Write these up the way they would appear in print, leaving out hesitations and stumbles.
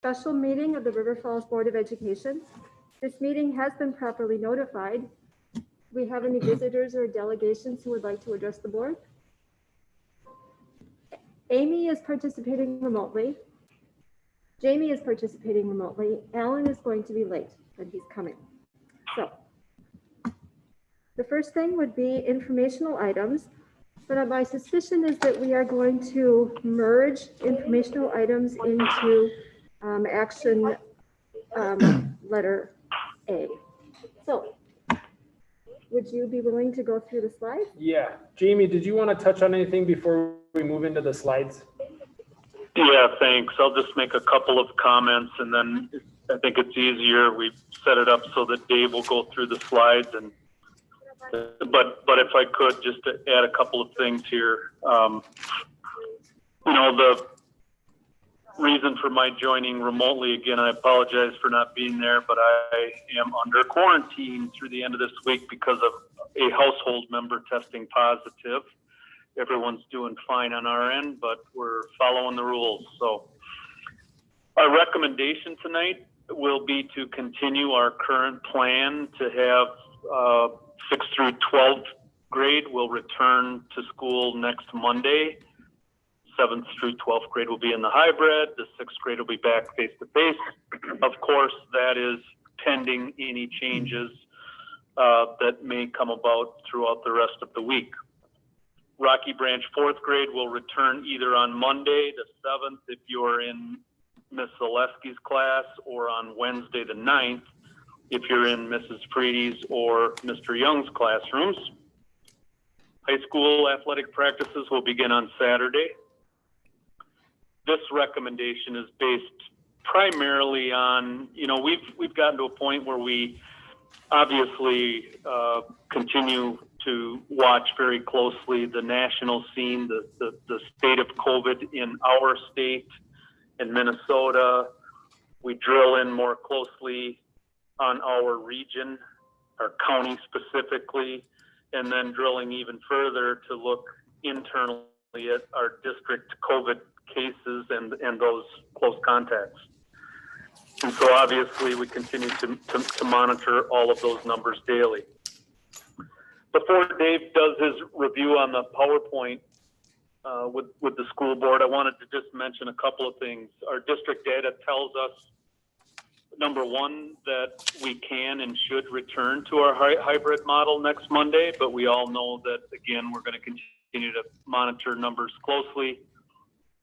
Special meeting of the River Falls Board of Education. This meeting has been properly notified. Do we have any visitors or delegations who would like to address the board? Amy is participating remotely. Jamie is participating remotely. Alan is going to be late, but he's coming. So the first thing would be informational items, but my suspicion is that we are going to merge informational items into action letter A. So would you be willing to go through the slides? Yeah. Jamie, did you want to touch on anything before we move into the slides? Yeah, thanks. I'll just make a couple of comments and then I think it's easier. We set it up so that Dave will go through the slides and but if I could just to add a couple of things here. The reason for my joining remotely, again, I apologize for not being there, but I am under quarantine through the end of this week because of a household member testing positive. Everyone's doing fine on our end, but we're following the rules. So our recommendation tonight will be to continue our current plan to have 6th through 12th grade will return to school next Monday. 7th through 12th grade will be in the hybrid. The 6th grade will be back face-to-face. Of course, that is pending any changes that may come about throughout the rest of the week. Rocky Branch 4th grade will return either on Monday the 7th if you're in Miss Zaleski's class, or on Wednesday the 9th if you're in Mrs. Freedy's or Mr. Young's classrooms. High school athletic practices will begin on Saturday. This recommendation is based primarily on, we've gotten to a point where we obviously continue to watch very closely the national scene, the state of COVID in our state, in Minnesota. We drill in more closely on our region, our county specifically, and then drilling even further to look internally at our district COVID cases and those close contacts. And so obviously we continue to monitor all of those numbers daily. Before Dave does his review on the PowerPoint with the school board, I wanted to just mention a couple of things. Our district data tells us, number one, that we can and should return to our hybrid model next Monday, but we all know that, again, we're going to continue to monitor numbers closely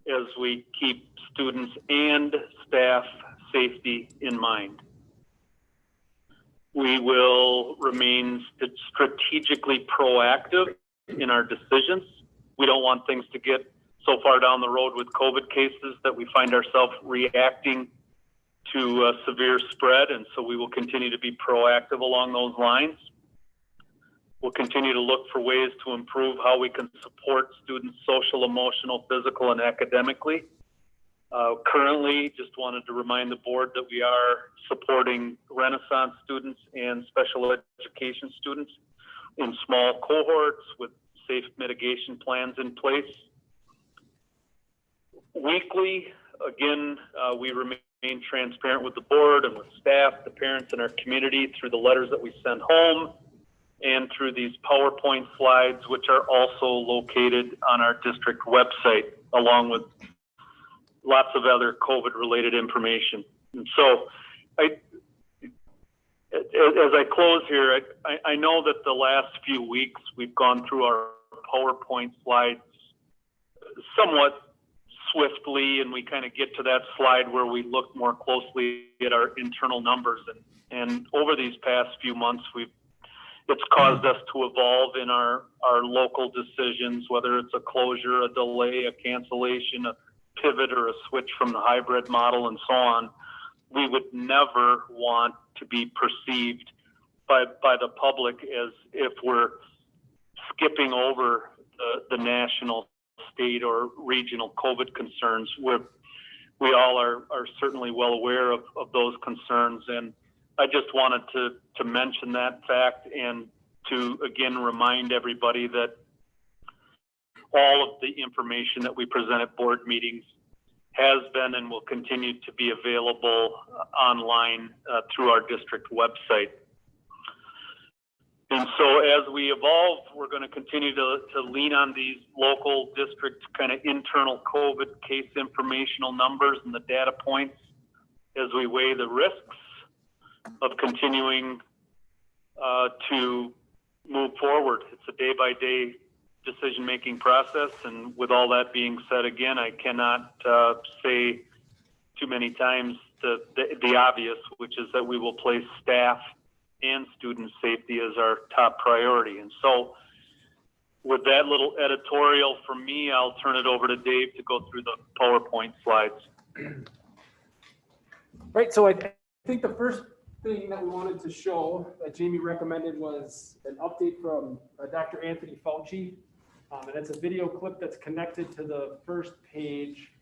as we keep students and staff safety in mind. We will remain strategically proactive in our decisions. We don't want things to get so far down the road with COVID cases that we find ourselves reacting to a severe spread, and so we will continue to be proactive along those lines. We'll continue to look for ways to improve how we can support students social, emotional, physical, and academically. Currently, just wanted to remind the board that we are supporting Renaissance students and special education students in small cohorts with safe mitigation plans in place. Weekly, again, we remain transparent with the board and with staff, the parents, and our community through the letters that we send home and through these PowerPoint slides, which are also located on our district website, along with lots of other COVID-related information. And so, as I close here, I know that the last few weeks we've gone through our PowerPoint slides somewhat swiftly, and we kind of get to that slide where we look more closely at our internal numbers. And over these past few months, it's caused us to evolve in our local decisions, whether it's a closure, a delay, a cancellation, a pivot, or a switch from the hybrid model, and so on. We would never want to be perceived by the public as if we're skipping over the national, state, or regional COVID concerns. We all are certainly well aware of those concerns, and I just wanted to mention that fact and to again remind everybody that all of the information that we present at board meetings has been and will continue to be available online through our district website. And so as we evolve, we're going to continue to lean on these local district kind of internal COVID case informational numbers and the data points as we weigh the risks of continuing to move forward. It's a day-by-day decision-making process. And with all that being said, again, I cannot say too many times the obvious, which is that we will place staff and student safety as our top priority. And so with that little editorial from me, I'll turn it over to Dave to go through the PowerPoint slides. Right, so I think the first thing that we wanted to show that Jamie recommended was an update from Dr. Anthony Fauci. And it's a video clip that's connected to the first page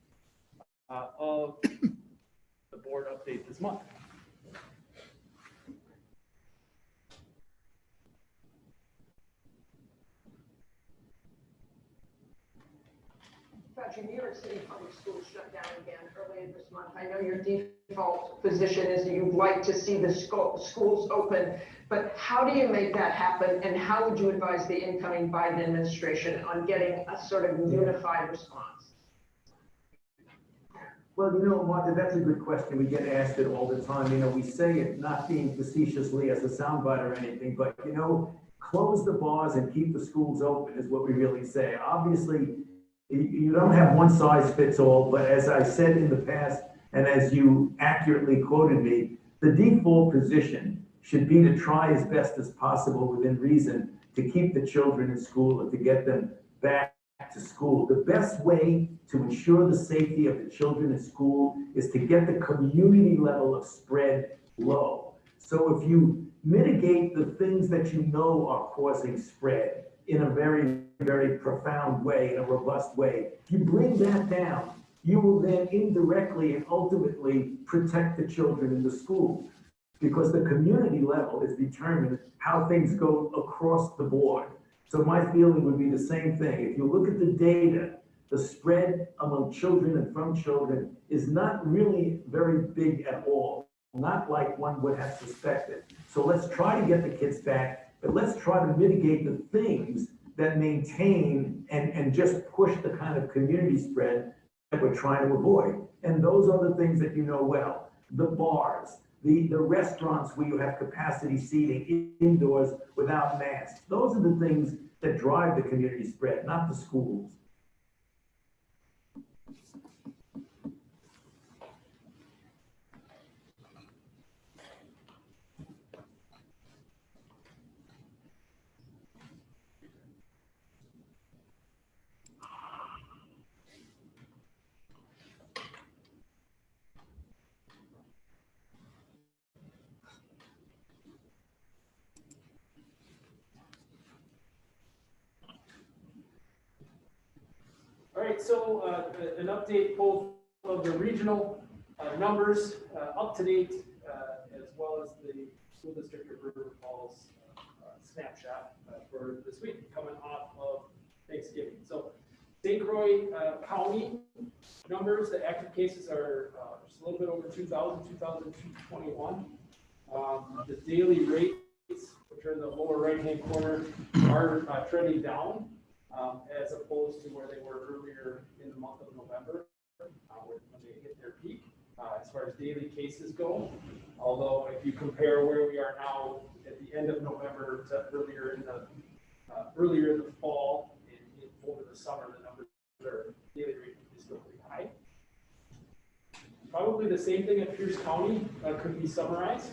of the board update this month. New York City public schools shut down again earlier this month. I know your default position is that you'd like to see the schools open, but how do you make that happen? And how would you advise the incoming Biden administration on getting a sort of unified response? Well, Martha, that's a good question. We get asked it all the time. We say it not being facetiously as a soundbite or anything, but, close the bars and keep the schools open is what we really say. Obviously, you don't have one size fits all, but as I said in the past, and as you accurately quoted me, the default position should be to try as best as possible within reason to keep the children in school or to get them back to school. The best way to ensure the safety of the children in school is to get the community level of spread low. So if you mitigate the things that are causing spread in a very, very profound way, in a robust way, if you bring that down, you will then indirectly and ultimately protect the children in the school, because the community level is determined how things go across the board. So my feeling would be the same thing. If you look at the data, the spread among children and from children is not really very big at all, not like one would have suspected. So let's try to get the kids back, but let's try to mitigate the things that maintain and just push the kind of community spread that we're trying to avoid. And those are the things that well. The bars, the restaurants where you have capacity seating indoors without masks. Those are the things that drive the community spread, not the schools. All right, so an update both of the regional numbers up to date, as well as the school district of River Falls snapshot for this week coming off of Thanksgiving. So St. Croix County numbers, the active cases are just a little bit over 2,221. The daily rates, which are in the lower right-hand corner, are trending down. As opposed to where they were earlier in the month of November, when they hit their peak, as far as daily cases go. Although if you compare where we are now at the end of November to earlier in the fall and over the summer, the numbers are daily rate is still pretty high. Probably the same thing at Pierce County could be summarized.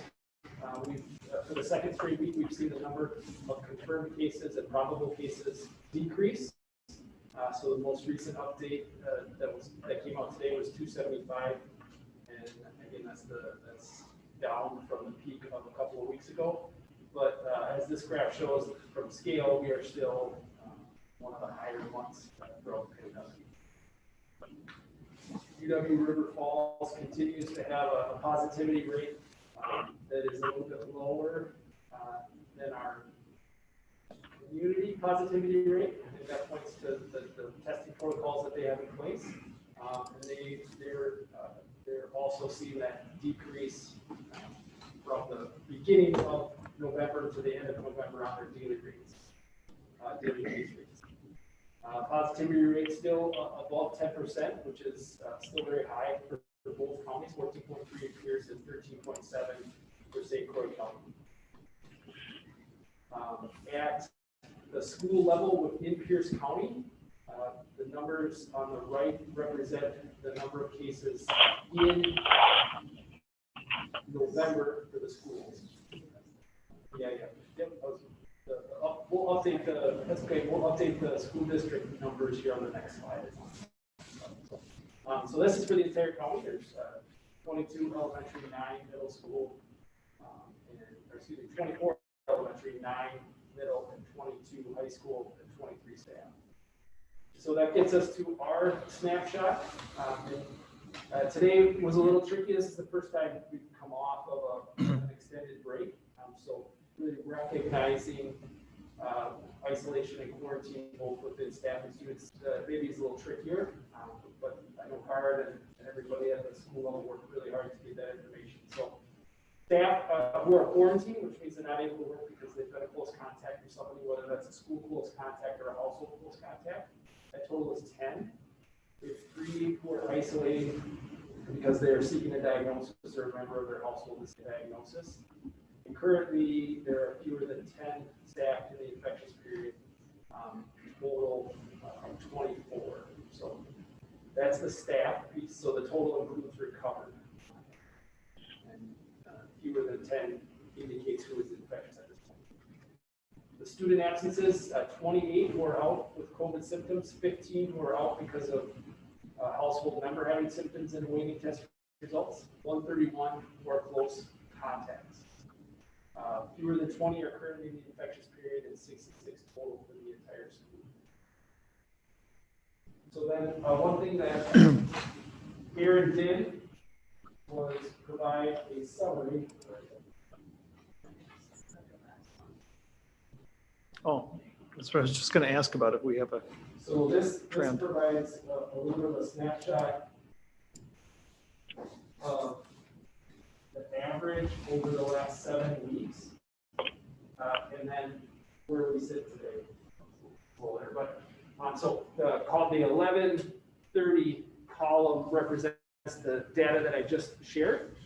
For the second straight week, we've seen the number of confirmed cases and probable cases decrease. So the most recent update that came out today was 275, and again, that's down from the peak of a couple of weeks ago. But as this graph shows from scale, we are still one of the higher months throughout the pandemic. UW River Falls continues to have a positivity rate that is a little bit lower than our community positivity rate. I think that points to the testing protocols that they have in place. And they're also seeing that decrease from the beginning of November to the end of November on their daily rates, daily case rates. Positivity rate still above 10%, which is still very high for both counties, 14.3 in Pierce and 13.7 for St. Croix County. At the school level within Pierce County, the numbers on the right represent the number of cases in November for the schools. Yep. We'll update that's okay. We'll update the school district numbers here on the next slide. So this is for the entire county. There's 22 elementary, 9 middle school, or excuse me, 24 elementary, 9 middle, and 22 high school, and 23 staff. So that gets us to our snapshot. Today was a little tricky. This is the first time we've come off of an extended break. So really recognizing isolation and quarantine both within staff and students maybe is a little trickier, but I know Hard and everybody at the school level worked really hard to get that information. So staff who are quarantined, which means they're not able to work because they've been a close contact with somebody, whether that's a school close contact or a household close contact. That total is 10. We have 3 who are isolated because they are seeking a diagnosis or a member of their household is a diagnosis. And currently, there are fewer than 10 staff in the infectious period, total of 24. So that's the staff piece. So the total includes recovered. And fewer than 10 indicates who is infectious at this point. The student absences, 28 who are out with COVID symptoms, 15 who are out because of household member having symptoms and awaiting test results, 131 who are close contacts. Fewer than 20 are currently in the infectious period and 66 total for the entire school. So then one thing that Aaron did was provide a summary. Oh, that's what I was just going to ask about, if we have a So this trend. provides a little bit of a snapshot of the average over the last 7 weeks, and then where we sit today. But so called the 1130 column represents the data that I just shared.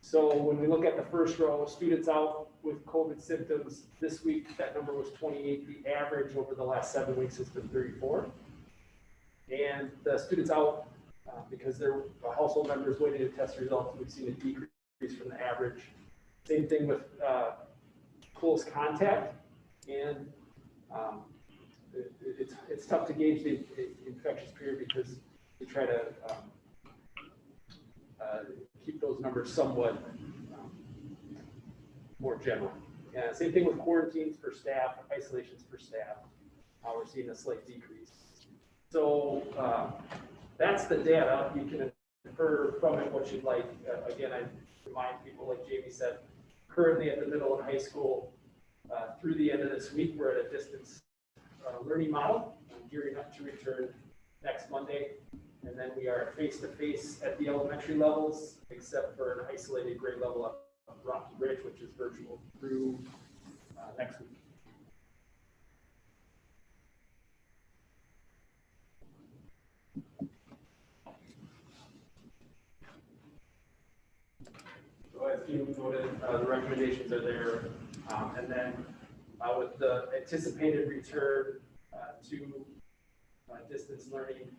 So when we look at the first row, students out with COVID symptoms this week, that number was 28. The average over the last 7 weeks has been 34. And the students out because their household members waiting to test results, we've seen a decrease from the average. Same thing with close contact, and it's tough to gauge the infectious period because we try to keep those numbers somewhat more general. And same thing with quarantines for staff, isolations for staff. We're seeing a slight decrease. So that's the data. You can infer from it what you'd like. Again, I remind people, like Jamie said, currently at the middle and high school, through the end of this week, we're at a distance learning model, gearing up to return next Monday. And then we are face-to-face at the elementary levels, except for an isolated grade level up Rocky Ridge, which is virtual through next week. So as you noted, the recommendations are there. And then with the anticipated return to distance learning,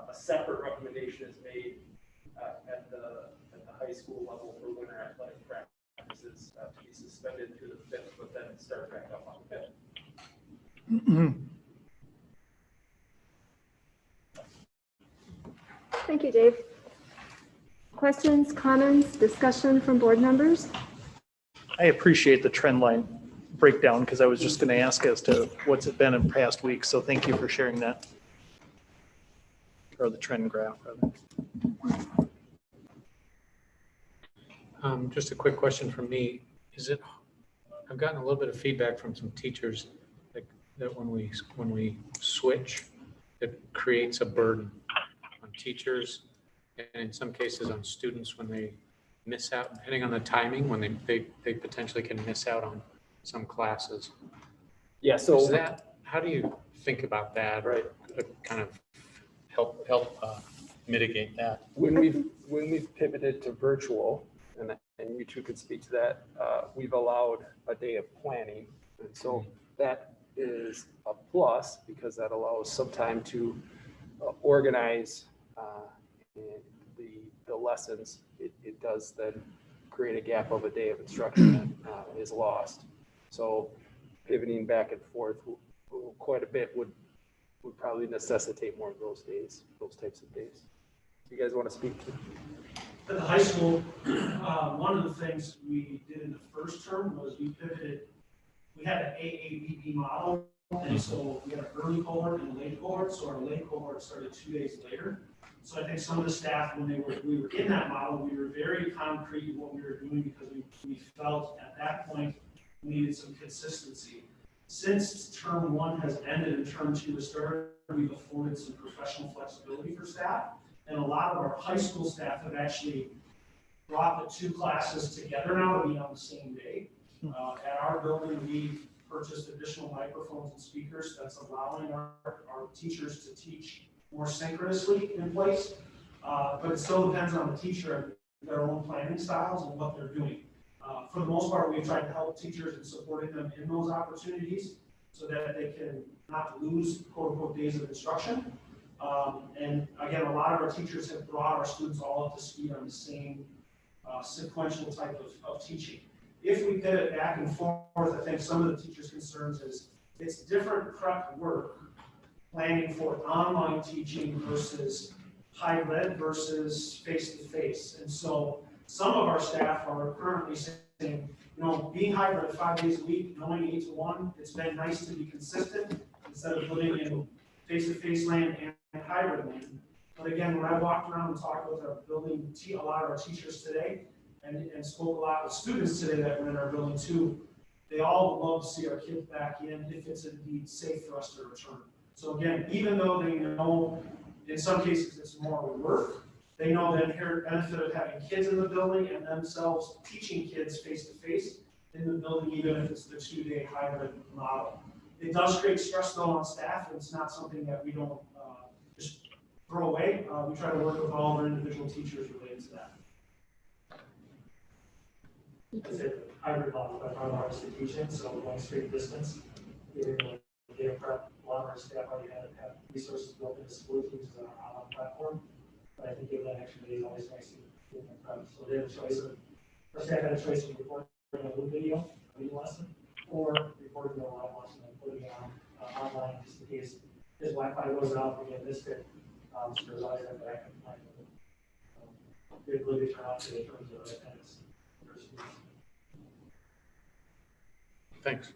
a separate recommendation is made at the high school level for winter athletic practices to be suspended through the 5th, but then start back up on the 5th. Thank you, Dave. Questions, comments, discussion from board members? I appreciate the trend line breakdown because I was just going to ask as to what's it been in past weeks. So thank you for sharing that. Or the trend graph, rather. Just a quick question from me. I've gotten a little bit of feedback from some teachers that when we switch, it creates a burden on teachers and in some cases on students when they miss out, depending on the timing, when they potentially can miss out on some classes. Yeah, Is so, that, how do you think about that? Or kind of help mitigate that? when we've pivoted to virtual, and you two could speak to that, we've allowed a day of planning. And so that is a plus because that allows some time to organize the lessons. It does then create a gap of a day of instruction that is lost. So pivoting back and forth quite a bit would probably necessitate more of those days, those types of days. You guys want to speak to? At the high school, one of the things we did in the first term was we pivoted. We had an AABB model, and so we had an early cohort and a late cohort. So our late cohort started 2 days later. So I think some of the staff, when we were in that model, we were very concrete in what we were doing because we felt at that point we needed some consistency. Since term 1 has ended and term 2 has started, we've afforded some professional flexibility for staff. And a lot of our high school staff have actually brought the 2 classes together now to be on the same day. At our building, we've purchased additional microphones and speakers that's allowing our teachers to teach more synchronously in place. But it still depends on the teacher and their own planning styles and what they're doing. For the most part, we've tried to help teachers and supporting them in those opportunities so that they can not lose quote unquote days of instruction. And again, a lot of our teachers have brought our students all up to speed on the same sequential type of teaching. If we pivot back and forth, I think some of the teachers' concerns is it's different prep work planning for online teaching versus hybrid versus face-to-face. And so some of our staff are currently saying, being hybrid 5 days a week, knowing 8 to 1, it's been nice to be consistent instead of living in face-to-face land and hybrid land. But again, when I walked around and talked with our building, a lot of our teachers today, and spoke a lot with students today that were in our building too, they all would love to see our kids back in if it's indeed safe for us to return. So again, even though they know in some cases it's more work, they know the inherent benefit of having kids in the building and themselves teaching kids face-to-face in the building, even if it's the 2-day hybrid model. It does create stress though on staff, and it's not something that we don't just throw away. We try to work with all our individual teachers related to that. I said hybrid model, but I'm obviously teaching, so going straight distance. Data prep, a lot of our staff already have resources built into school teams on our online platform. But I think given that extra day is always nice to give them prep. So they have a choice of, our staff had a choice of recording a little video, lesson, or recording a live lesson and putting it on online just in case his Wi-Fi goes out and they missed it. So there's always that backup plan. The ability to turn on to the terms of attendance. Thanks.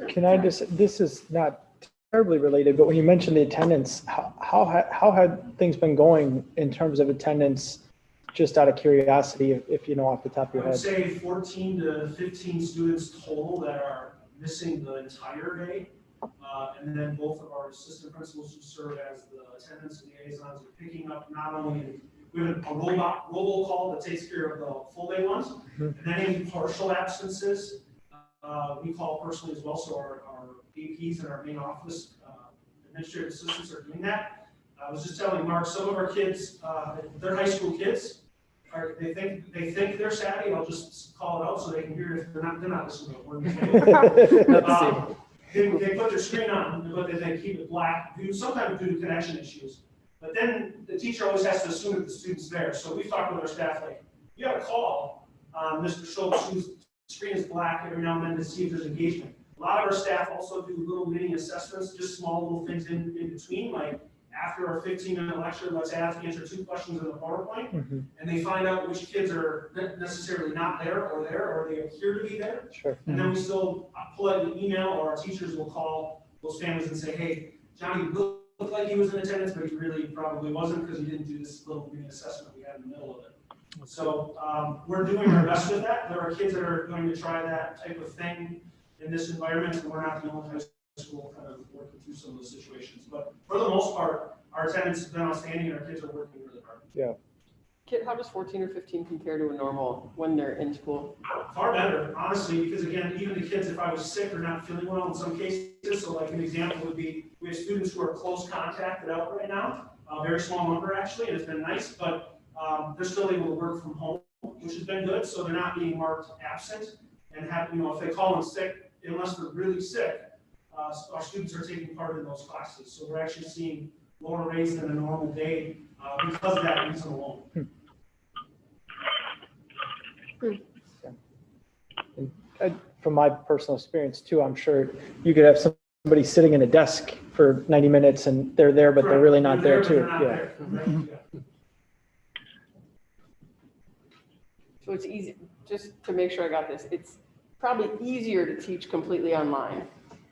Can I just, this is not terribly related, but when you mentioned the attendance, how had things been going in terms of attendance, just out of curiosity, if you know off the top of your I would head? say 14 to 15 students total that are missing the entire day. And then both of our assistant principals who serve as the attendance liaisons are picking up not only, we have a robocall that takes care of the full day ones, and then any partial absences, we call personally as well. So our APs and our main office administrative assistants are doing that. I was just telling Mark, some of our kids, they're high school kids, they think they're savvy. I'll just call it out so they can hear if they're not listening to it. They put their screen on, but then they keep it black, sometimes due to connection issues. But then the teacher always has to assume that the student's there. So we've talked with our staff, like, you got to call Mr. Schultz, whose screen is black, every now and then to see if there's engagement. A lot of our staff also do little mini assessments, just small little things in between, like after our 15-minute lecture, let's answer 2 questions in the PowerPoint, and they find out which kids are necessarily not there, or they appear to be there. Sure. And then we still politely email, or our teachers will call those families and say, hey, Johnny looked like he was in attendance, but he really probably wasn't because he didn't do this little mini assessment we had in the middle of it. So we're doing our best with that. There are kids that are going to try that type of thing in this environment, and we're not the only high school kind of working through some of those situations. But for the most part, our attendance has been outstanding and our kids are working really hard. Kid, how does 14 or 15 compare to a normal when they're in school? Far better, honestly, because again, even the kids, if I was sick or not feeling well in some cases, so like an example would be, we have students who are close contacted out right now, a very small number actually, and it's been nice, but they're still able to work from home, which has been good, so they're not being marked absent, and have, you know, if they call in sick, unless they're really sick, our students are taking part in those classes, so we're actually seeing lower rates than a normal day because of that reason alone. From my personal experience too, I'm sure you could have somebody sitting in a desk for 90 minutes and they're there, but they're really not there too. Yeah. So it's easy, just to make sure I got this, it's probably easier to teach completely online,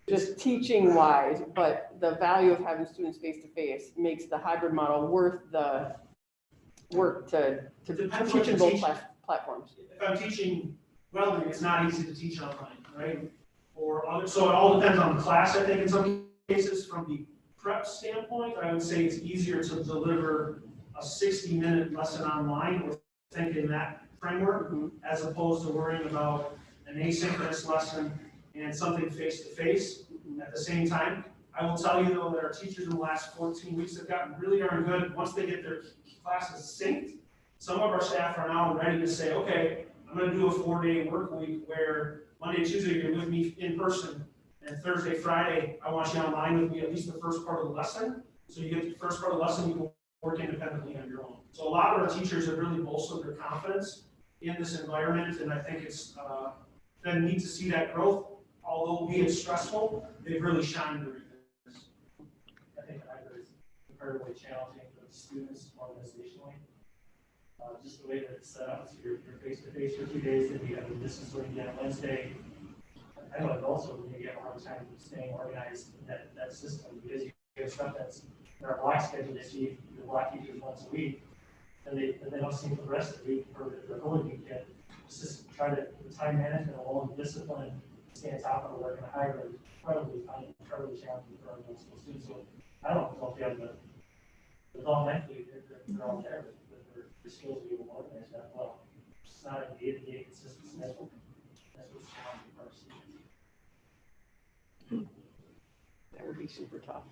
just teaching wise, but the value of having students face to face makes the hybrid model worth the work to teach in both platforms. If I'm teaching welding, it's not easy to teach online, right? Or other, so it all depends on the class, I think, in some cases. From the prep standpoint, I would say it's easier to deliver a 60-minute lesson online or think in that framework, as opposed to worrying about an asynchronous lesson and something face-to-face at the same time. I will tell you, though, that our teachers in the last 14 weeks have gotten really darn good. Once they get their classes synced, some of our staff are now ready to say, okay, I'm going to do a 4-day work week where Monday and Tuesday you're with me in person, and Thursday, Friday, I want you online with me at least the first part of the lesson. So you get the first part of the lesson, you can work independently on your own. So a lot of our teachers have really bolstered their confidence in this environment, and I think it's been neat to see that growth. Although be it stressful, they've really shined during this. I think hybrid is incredibly challenging for the students organizationally. Just the way that it's set up, so you're face-to-face for 2 days, then you have a distance learning again on Wednesday. I know also maybe have a hard time staying organized in that system, because you have stuff that's in our block schedule. They see the block teachers once a week, and they don't see for the rest of the week or the whole weekend. It's just try to time management along the discipline, stay on top of the work in a hybrid, incredibly challenging for our middle school students. So I don't know if they have the mentally, they're all there, but their skills to be able to organize that well. It's not a day-to-day consistency. That's what's challenging for our students. That would be super tough.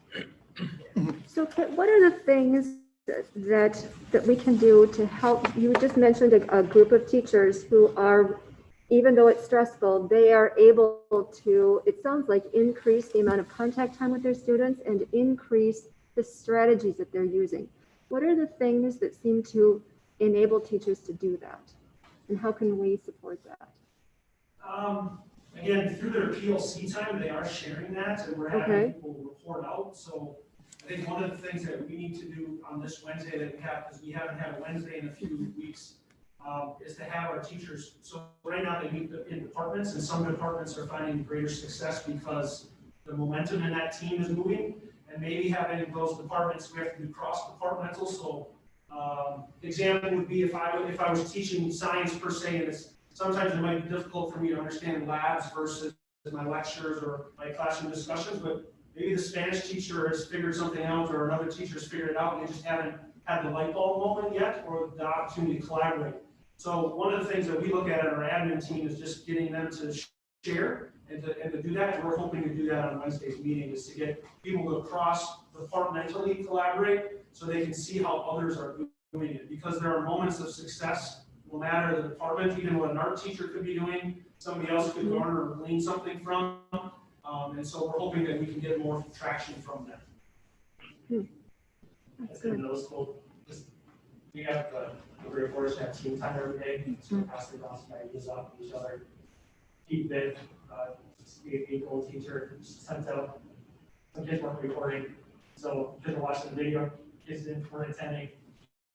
So what are the things that we can do to help? You just mentioned a group of teachers who are, even though it's stressful, they are able to, it sounds like, increase the amount of contact time with their students and increase the strategies that they're using. What are the things that seem to enable teachers to do that? And how can we support that? Again, through their PLC time, they are sharing that, and we're having people report out. So I think one of the things that we need to do on this Wednesday that we have, because we haven't had a Wednesday in a few weeks, is to have our teachers. So right now they meet in departments, and some departments are finding greater success because the momentum in that team is moving. And maybe having those departments, we have to do cross-departmental. So example would be if I was teaching science per se, and it's sometimes it might be difficult for me to understand labs versus my lectures or my classroom discussions, but maybe the Spanish teacher has figured something out, or another teacher's figured it out, and they just haven't had the light bulb moment yet, or the opportunity to collaborate. So one of the things that we look at in our admin team is just getting them to share and to do that. And we're hoping to do that on Wednesday's meeting, is to get people to cross-departmentally collaborate so they can see how others are doing it. Because there are moments of success, no matter the department, even what an art teacher could be doing, somebody else could learn or glean something from. And so we're hoping that we can get more traction from that. That's in middle school. We have the great fortune to have team time every day, so constantly bouncing ideas off of each other. Keep it, a gold teacher sent out some kids weren't recording, so kids are watching the video, kids weren't attending.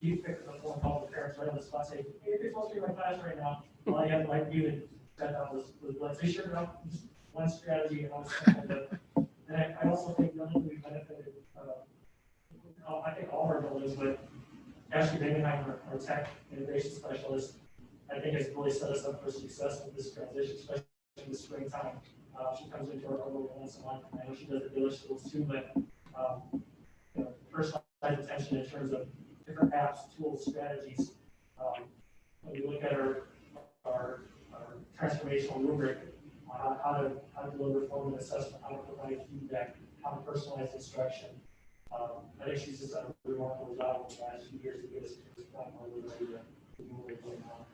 He picked up the phone, called the parents right on the spot, saying, "Hey, you're supposed to be in my class right now." All I had to like do and set up was like, "They sure enough, just one strategy." And I was thinking that, and I also think the other thing we benefited. I think all of our buildings, but Ashley Bingenheim, our tech innovation specialist, I think has really set us up for success with this transition, especially in the springtime. She comes into our building once a month. I know she does it at the other schools too, but first attention in terms of different apps, tools, strategies. When we look at our transformational rubric, how to deliver formative assessment, how to provide feedback, how to personalize instruction. I think she's just done a remarkable job over the last few years to get us to this point where we're ready to move it now.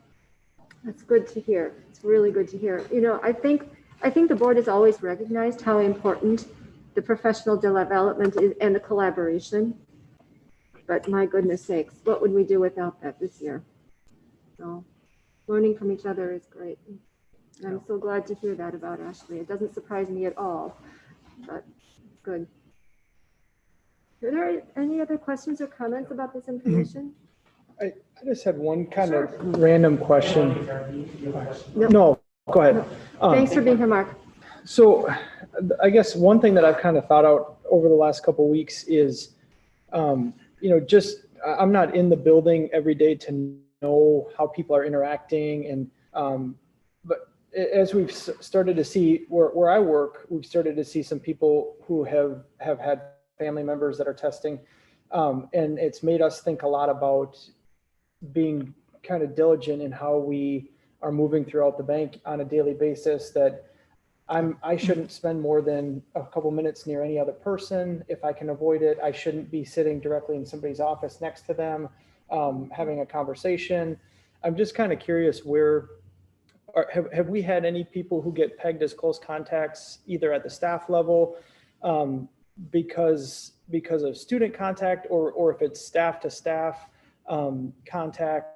That's good to hear. It's really good to hear. You know, I think the board has always recognized how important the professional development is and the collaboration. But my goodness sakes, what would we do without that this year? So learning from each other is great. And I'm so glad to hear that about Ashley. It doesn't surprise me at all, but it's good. Are there any other questions or comments about this information? I just had one kind of random question. No. No, go ahead. Thanks for being here, Mark. So I guess one thing that I've kind of thought out over the last couple of weeks is, just I'm not in the building every day to know how people are interacting. And but as we've started to see where I work, we've started to see some people who have had family members that are testing. And it's made us think a lot about being kind of diligent in how we are moving throughout the bank on a daily basis, that I shouldn't spend more than a couple minutes near any other person. If I can avoid it, I shouldn't be sitting directly in somebody's office next to them, having a conversation. I'm just kind of curious have we had any people who get pegged as close contacts either at the staff level because of student contact or if it's staff to staff contact?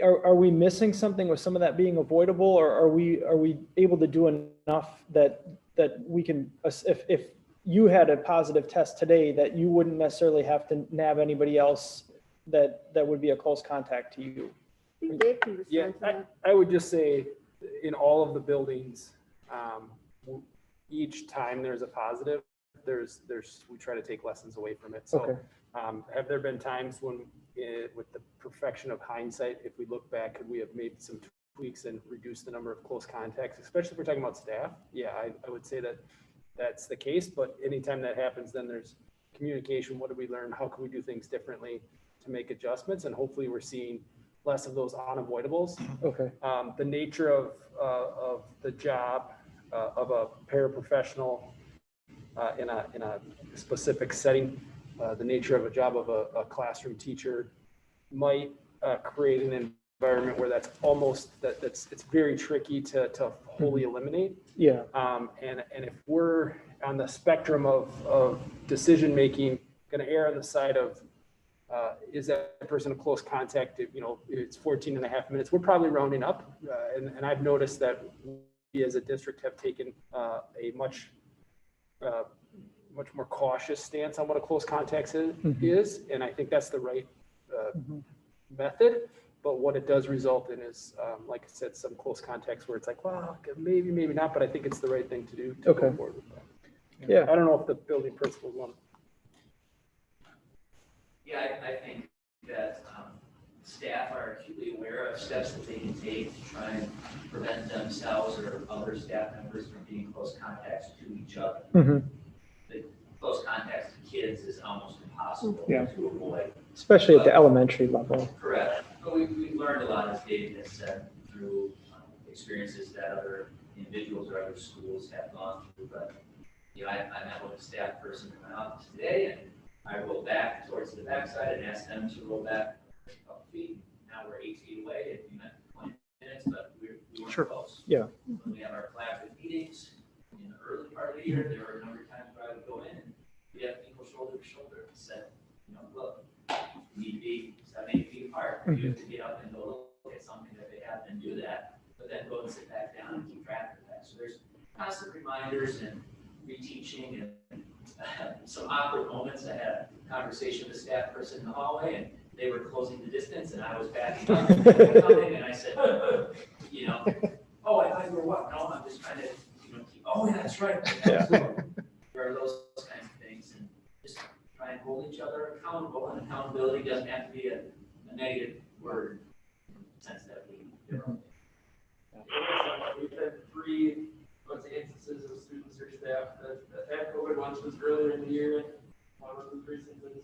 Are we missing something with some of that being avoidable, or are we able to do enough that we can, if you had a positive test today, that you wouldn't necessarily have to nab anybody else that would be a close contact to you? I think Dave can Yeah, respond to that. I would just say in all of the buildings, each time there's a positive, we try to take lessons away from it. So Okay. Have there been times when with the perfection of hindsight, if we look back, could we have made some tweaks and reduced the number of close contacts, especially if we're talking about staff? Yeah, I would say that's the case, but anytime that happens, then there's communication. What did we learn? How can we do things differently to make adjustments? And hopefully we're seeing less of those unavoidables. Okay. The nature of the job of a paraprofessional in a specific setting, the nature of a job of a classroom teacher might create an environment where that's it's very tricky to wholly eliminate. Yeah. And if we're on the spectrum of decision making, going to err on the side of is that person a close contact? It's 14 and a half minutes. We're probably rounding up, and I've noticed that we as a district have taken a much more cautious stance on what a close contact is, and I think that's the right method. But what it does result in is, like I said, some close contacts where it's like, well, maybe not, but I think it's the right thing to do to go forward with that. Yeah. I don't know if the building principals want. Yeah, I think that staff are acutely aware of steps that they can take to try and prevent themselves or other staff members from being close contacts to each other. Mm-hmm. The close contacts to kids is almost impossible to avoid. Especially at the elementary level. Correct. But we've learned a lot, as Dave has said, through experiences that other individuals or other schools have gone through. But I met with a staff person in my office today, and I rolled back towards the backside and asked them to roll back a couple feet. Now we're 8 feet away, and we met for 20 minutes, but we weren't close. Yeah. When we have our collaborative meetings in the early part of the year, there were a number of times where I would go in and we have people shoulder to shoulder and said, look, you need to be 7, 8 feet apart. You have to get up and go look at something that they have and do that, but then go and sit back down and keep track of that. So there's constant reminders and reteaching and some awkward moments. I had a conversation with a staff person in the hallway, and they were closing the distance, and I was backing up and I said, oh, I thought you were what? No, I'm just trying to, keep, oh, yeah, that's right. Yeah. There are those kinds of things, and just try and hold each other accountable, and accountability doesn't have to be a negative word in the sense that we We've had 3 instances of students or staff that had COVID. Once was earlier in the year, one of the reasons is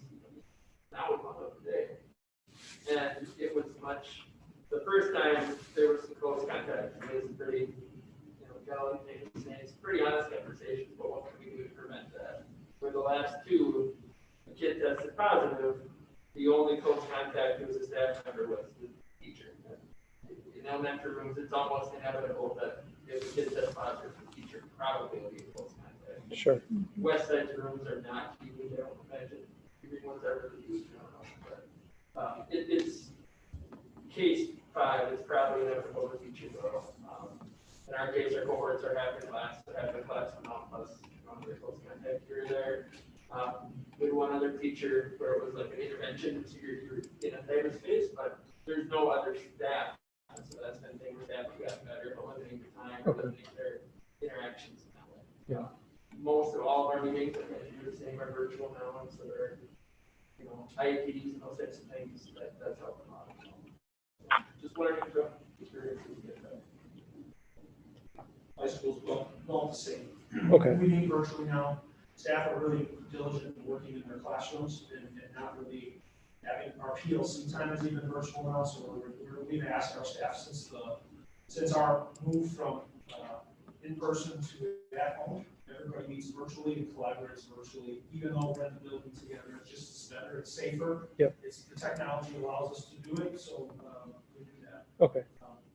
now we found out today. And it was much, the first time there was some close contact, it was pretty, gallant things, pretty honest conversations, but what can we do to prevent that? For the last two, the kid tested positive, the only close contact who was a staff member was the teacher. In elementary rooms, it's almost inevitable that if a kid tests positive, the teacher probably will be a close contact. Sure. West side rooms are not keeping, I don't imagine, even ones that really used, I don't know, but it's case 5, it's probably inevitable the teacher will. In our case, our cohorts are half the class, amount plus the close contact here or there. We had one other teacher where it was like an intervention, so you're in a tighter space, but there's no other staff. So that's been things that we got better, but limiting the time, limiting their interactions in that way. Yeah. Most of all of our meetings, are going to do the same, are virtual now, and so they're, IEPs and those types of things, that's helping a lot. Just learning from experiences. High school's about the same. Okay. We meet virtually now. Staff are really diligent in working in their classrooms and not really having our PLC time is even virtual now. So we've asked our staff since our move from in person to at home, everybody meets virtually and collaborates virtually. Even though we're in the building together, it's just better, it's safer. Yep. It's the technology allows us to do it, so we do that. Okay.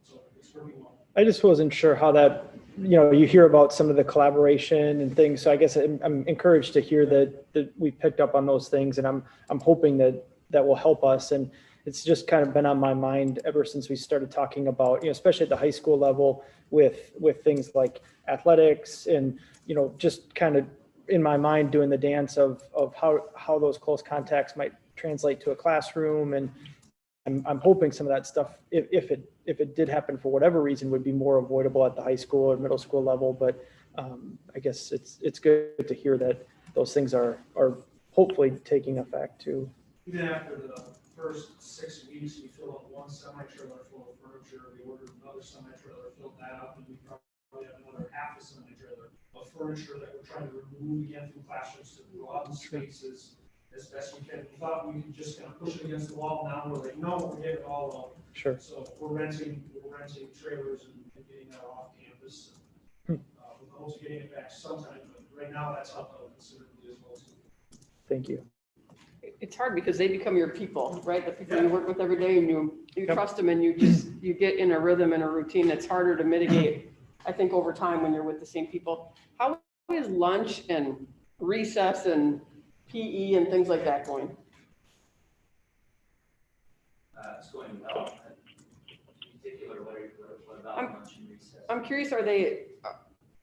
So it's working well. I just wasn't sure how that, you hear about some of the collaboration and things. So I guess I'm encouraged to hear that we picked up on those things, and I'm hoping that will help us. And it's just kind of been on my mind ever since we started talking about, especially at the high school level with things like athletics and, just kind of in my mind doing the dance of how those close contacts might translate to a classroom. And I'm hoping some of that stuff, if it did happen for whatever reason, would be more avoidable at the high school or middle school level. But I guess it's good to hear that those things are hopefully taking effect too. Even after the first 6 weeks, we fill up one semi-trailer full of furniture, we ordered another semi-trailer, filled that up, and we probably have another half a semi-trailer of furniture that we're trying to remove again from classrooms to broaden spaces as best we can. We thought we could just kind of push it against the wall. Now we're like, no, we're getting it all out. Sure. So we're renting trailers and getting that off campus. With the hopes of getting it back sometime, but right now that's helped out considerably as well. Thank you. It's hard because they become your people, right? The people you work with every day, and you trust them, and you get in a rhythm and a routine that's harder to mitigate, I think, over time when you're with the same people. How is lunch and recess and PE and things like that going? It's going well. In particular, what about lunch and recess? I'm curious,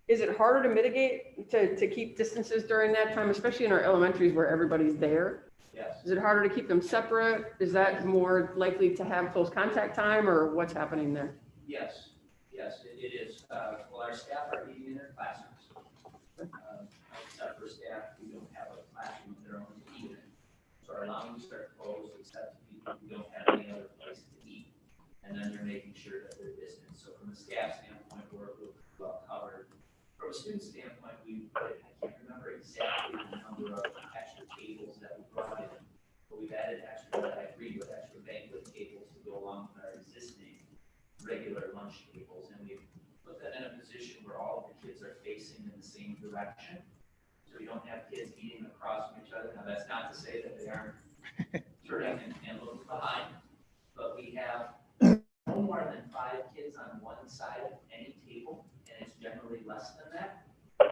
is it harder to mitigate to keep distances during that time, especially in our elementaries where everybody's there? Yes. Is it harder to keep them separate? Is that more likely to have close contact time, or what's happening there? Yes, it is. Well, our staff are eating in their classrooms. Except for staff who don't have a classroom of their own to eat in. So our lounges are closed except to people who don't have any other place to eat. And then they're making sure that they're distant. So from a staff standpoint, we're well covered. From a student standpoint, I can't remember exactly the number of extra tables that we brought in, but we've added extra banquet tables to go along with our existing regular lunch tables. And we've put that in a position where all of the kids are facing in the same direction. So we don't have kids eating across from each other. Now, that's not to say that they aren't turning and looking behind, but we have no more than 5 kids on one side of any table, and it's generally less than that.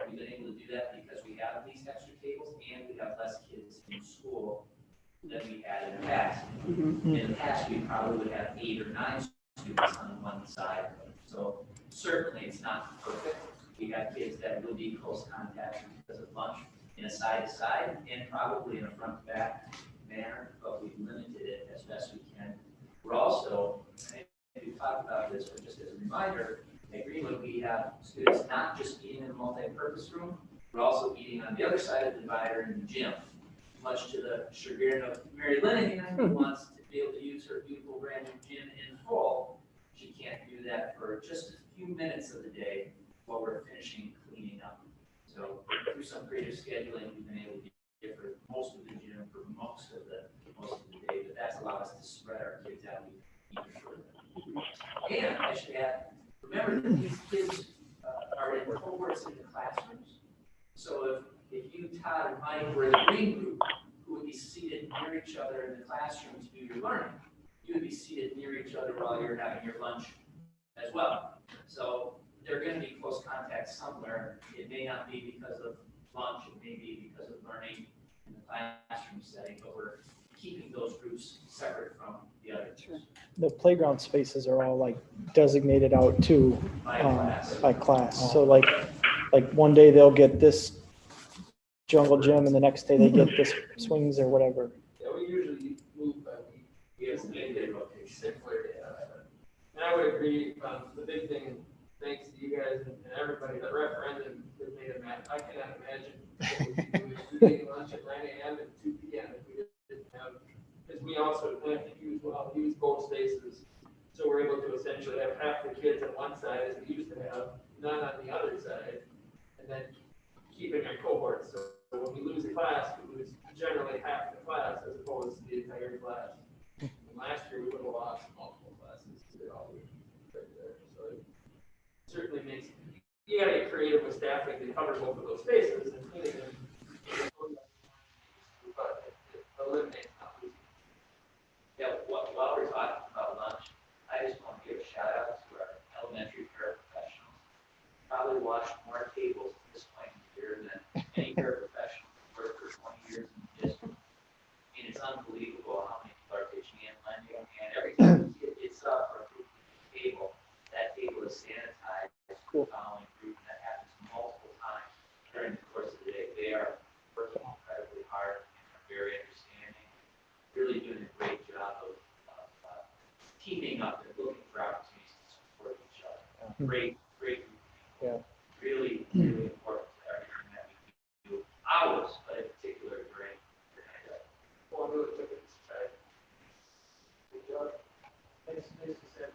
We've been able to do that because we have these extra tables and we have less kids in school than we had in the past. Mm-hmm. In the past, we probably would have 8 or 9 students on one side. So certainly it's not perfect. We have kids that will be close contact because of lunch in a side-to-side and probably in a front-to-back manner, but we've limited it as best we can. We're also, and we've talked about this, but just as a reminder, at Greenwood, we have students not just eating in a multi-purpose room, but also eating on the other side of the divider in the gym, much to the chagrin of Mary Linehan, who wants to be able to use her beautiful brand new gym in full. She can't do that for just a few minutes of the day while we're finishing cleaning up. So through some creative scheduling, we've been able to for most of the gym for most of the day, but that's allowed us to spread our kids out even further. And I should add, remember that these kids are in cohorts in the classrooms. So if you, Todd, and Mike were in the green group, who would be seated near each other in the classroom to do your learning, you would be seated near each other while you're having your lunch as well. So they're going to be close contact somewhere. It may not be because of lunch, it may be because of learning in the classroom setting, but we're keeping those groups separate from the other groups. The playground spaces are all like designated out to, by class. So like one day they'll get this jungle gym and the next day they get this swings or whatever. Yeah, we usually move by week. We have some day rotation. And I would agree, the big thing, thanks to you guys and everybody, the referendum that made it matter. I cannot imagine what we could do if we ate lunch at 9 a.m. and 2 p.m. if we didn't have, because we also have to use both spaces. So we're able to essentially have half the kids on one side as we used to have, none on the other side, and then keeping our cohorts. So when we lose a class, we lose generally half the class as opposed to the entire class. And last year, we would have lost multiple classes. Right there. So it certainly makes, you gotta get creative with staffing to cover both of those spaces and cleaning them. But it eliminates not losing. Yeah, while we're talking about lunch, I just want to give a shout out to our elementary paraprofessionals. Probably washed more tables at this point in the year than any paraprofessional who worked for 20 years in the district. I mean, it's unbelievable how many people are pitching in, lending, and every time it's up for a group table, that table is sanitized. Cool. Following group, and that happens multiple times during the course of the day. They are working incredibly hard and are very understanding, really doing a great job of teaming up and looking for opportunities to support each other. Great group of people. Yeah. Really, really important to everything that we do. Ours, but in particular during the pandemic. Well, really took it to try. Good job. Thanks, Sam.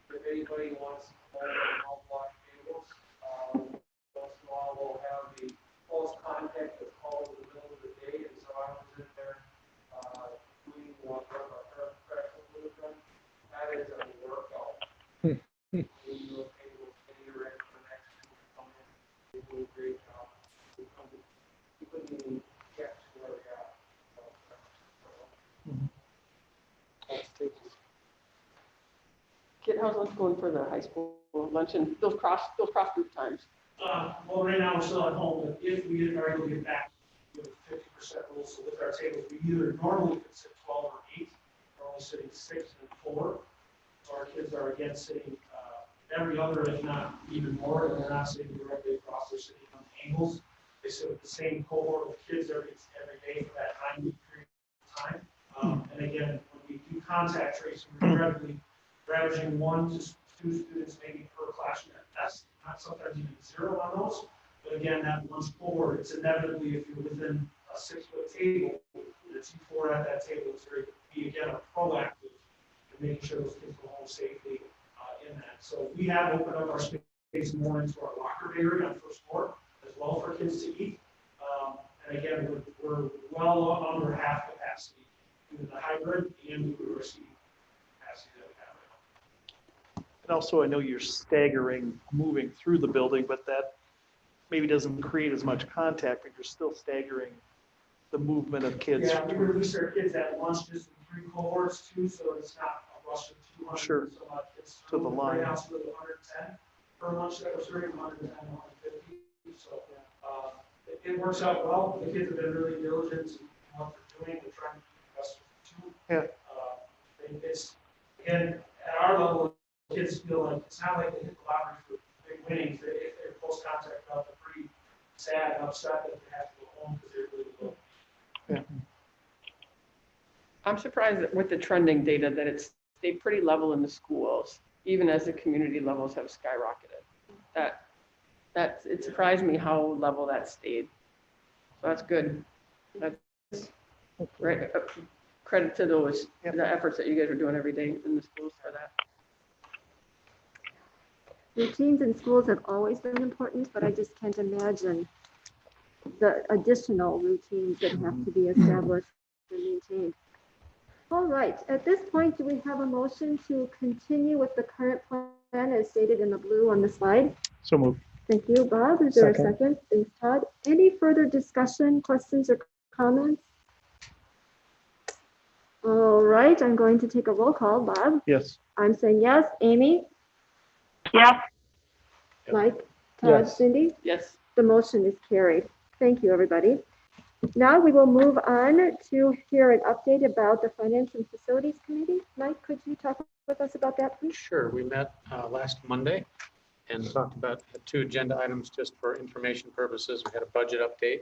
If anybody wants to help block tables, once in a while we'll have the close contact that's called in the middle of the day, and so I was in there doing one of our paraprofessionals with them. That is a workout. We do a table, and you're ready for the next one. They do a great job. We couldn't even get to where we are. Kid, how's lunch going for the high school luncheon? Those cross group times. Well, right now we're still at home, but if we are able to get back to the 50% rule, so with our tables, we either normally could sit 12 or 8, we're only sitting 6 and 4. So our kids are again sitting every other, if not even more, and they're not sitting directly across, they're sitting on angles. They sit with the same cohort of kids every day for that 9-week period of time. And again, when we do contact tracing, we're averaging 1 to 2 students maybe per classroom at best, not sometimes even 0 on those. But again, that one cohort, it's inevitably, if you're within a 6-foot table, it's you 4 at that table, it's very, again, a proactive in making sure those kids go home safely in that. So we have opened up our space more into our locker area on first floor as well for kids to eat. And again, we're well under half capacity due to the hybrid and due to our seating capacity that we have right now. And also, I know you're staggering moving through the building, but that maybe doesn't create as much contact, but you're still staggering the movement of kids. Yeah, we release our kids at lunch just in 3 cohorts too, so it's not a rush of 200. Sure. So much kids To the line. Right now it's really 110 per lunch that was serving, 110, 150. So it works out well. The kids have been really diligent in what they're doing. They're trying to do the best with 2. Yeah. It's, again, at our level, kids feel like it's not like they hit the lottery for big winnings. If they're close contact up, they're pretty sad and upset that they have to go home because they're really low. Yeah. I'm surprised that with the trending data that it's stayed pretty level in the schools, even as the community levels have skyrocketed. It surprised me how level that stayed. So that's good. That's right. Credit to those, the efforts that you guys are doing every day in the schools for that. Routines in schools have always been important, but I just can't imagine the additional routines that have to be established and maintained. All right, at this point, do we have a motion to continue with the current plan as stated in the blue on the slide? So moved. Thank you, Bob. Is there a Second. second? Thanks, Todd. Any further discussion, questions, or comments? All right, I'm going to take a roll call. Bob? Yes. I'm saying yes. Amy? Yes. Mike? Todd? Yes. Cindy? Yes. The motion is carried. Thank you, everybody. Now we will move on to hear an update about the Finance and Facilities Committee. Mike, could you talk with us about that, please? Sure, we met last Monday and talked about 2 agenda items just for information purposes. We had a budget update.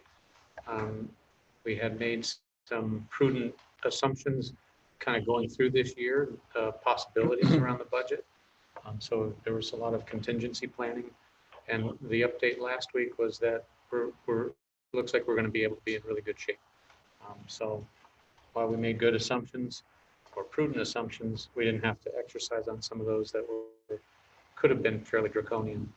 We had made some prudent assumptions kind of going through this year, possibilities around the budget. So there was a lot of contingency planning. And the update last week was that looks like we're going to be able to be in really good shape. So while we made good assumptions or prudent assumptions, we didn't have to exercise on some of those that could have been fairly draconian.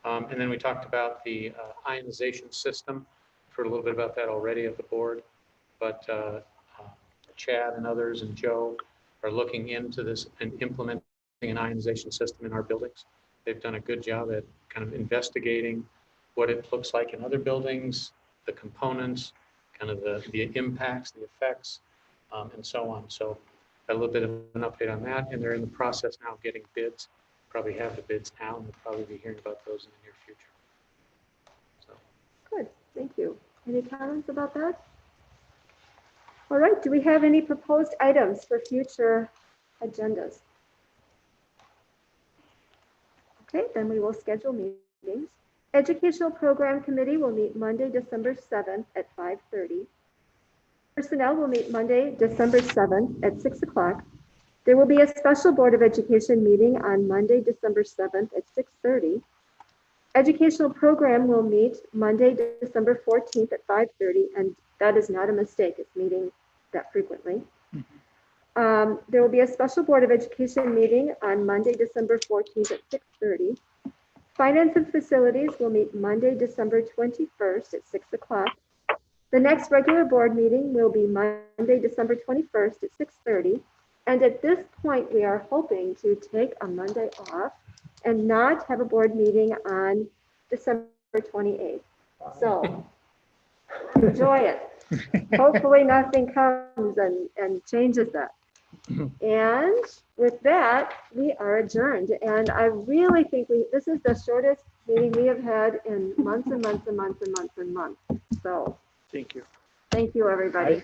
And then we talked about the ionization system. Heard a little bit about that already at the board, but Chad and others and Joe are looking into this and implementing an ionization system in our buildings. They've done a good job at kind of investigating what it looks like in other buildings, the components, kind of the impacts, the effects, and so on. So a little bit of an update on that, and they're in the process now of getting bids. Probably have the bids now, and we'll probably be hearing about those in the near future. So. Good, thank you. Any comments about that? All right, do we have any proposed items for future agendas? Okay, then we will schedule meetings. Educational Program Committee will meet Monday, December 7th at 5:30. Personnel will meet Monday, December 7th at 6 o'clock. There will be a special Board of Education meeting on Monday, December 7th at 6:30. Educational Program will meet Monday, December 14th at 5:30, and that is not a mistake. It's meeting that frequently. There will be a special Board of Education meeting on Monday, December 14th at 6:30. Finance and Facilities will meet Monday, December 21st at 6 o'clock. The next regular board meeting will be Monday, December 21st at 6:30. And at this point, we are hoping to take a Monday off and not have a board meeting on December 28th. So enjoy it. Hopefully nothing comes and changes that. And with that, we are adjourned. And I really think this is the shortest meeting we have had in months and months and months and months and months. So Thank you. thank you, everybody.